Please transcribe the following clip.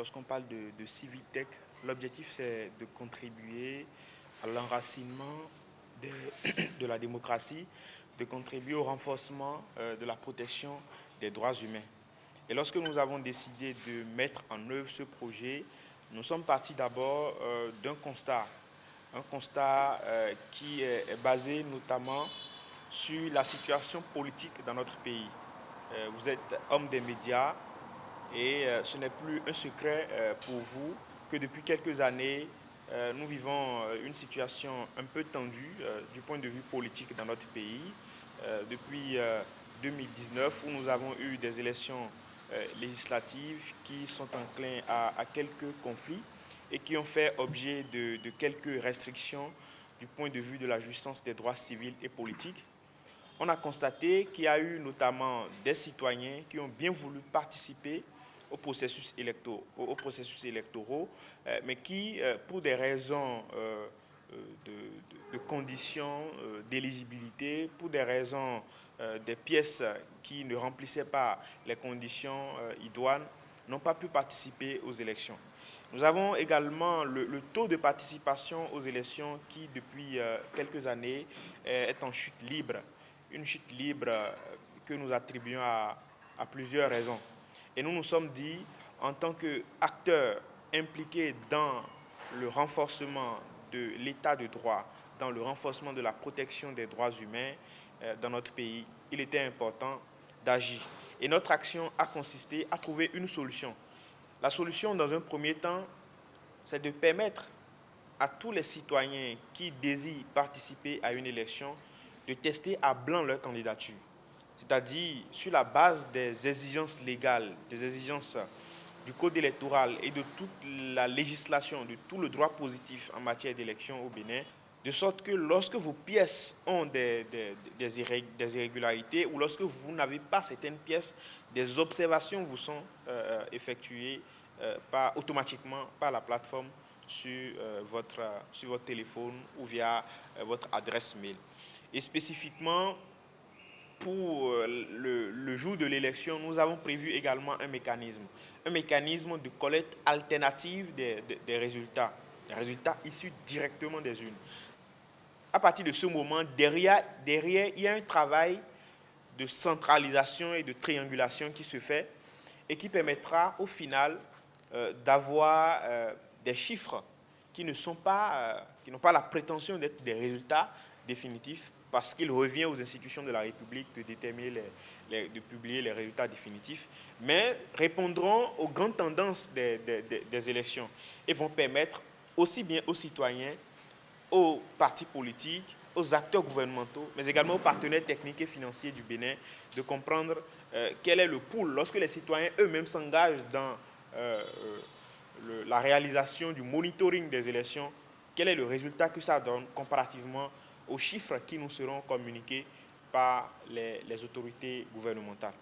lorsqu'on parle de Civitech, l'objectif c'est de contribuer à l'enracinement de la démocratie, de contribuer au renforcement de la protection des droits humains. Et lorsque nous avons décidé de mettre en œuvre ce projet, nous sommes partis d'abord d'un constat, qui est basé notamment sur la situation politique dans notre pays. Vous êtes homme des médias et ce n'est plus un secret pour vous que depuis quelques années, nous vivons une situation un peu tendue du point de vue politique dans notre pays. Depuis 2019, où nous avons eu des élections législatives qui sont enclins à quelques conflits et qui ont fait objet de quelques restrictions du point de vue de la jouissance des droits civils et politiques. On a constaté qu'il y a eu notamment des citoyens qui ont bien voulu participer au processus électoraux, mais qui, pour des raisons de conditions d'éligibilité, pour des raisons des pièces qui ne remplissaient pas les conditions idoines, n'ont pas pu participer aux élections. Nous avons également le taux de participation aux élections qui, depuis quelques années, est en chute libre. Une chute libre que nous attribuons à plusieurs raisons. Et nous nous sommes dit, en tant qu'acteurs impliqués dans le renforcement de l'état de droit, dans le renforcement de la protection des droits humains dans notre pays, il était important d'agir. Et notre action a consisté à trouver une solution. La solution, dans un premier temps, c'est de permettre à tous les citoyens qui désirent participer à une élection de tester à blanc leur candidature. C'est-à-dire sur la base des exigences légales, des exigences du code électoral et de toute la législation, de tout le droit positif en matière d'élection au Bénin, de sorte que lorsque vos pièces ont des irrégularités ou lorsque vous n'avez pas certaines pièces, des observations vous sont effectuées automatiquement par la plateforme sur votre téléphone ou via votre adresse mail. Et spécifiquement, pour le jour de l'élection, nous avons prévu également un mécanisme de collecte alternative des résultats issus directement des urnes. À partir de ce moment, derrière, il y a un travail de centralisation et de triangulation qui se fait et qui permettra au final d'avoir des chiffres qui n'ont pas la prétention d'être des résultats définitifs, parce qu'il revient aux institutions de la République de déterminer de publier les résultats définitifs, mais répondront aux grandes tendances des élections et vont permettre aussi bien aux citoyens, aux partis politiques, aux acteurs gouvernementaux, mais également aux partenaires techniques et financiers du Bénin de comprendre quel est le pool lorsque les citoyens eux-mêmes s'engagent dans la réalisation du monitoring des élections, quel est le résultat que ça donne comparativement aux chiffres qui nous seront communiqués par les autorités gouvernementales.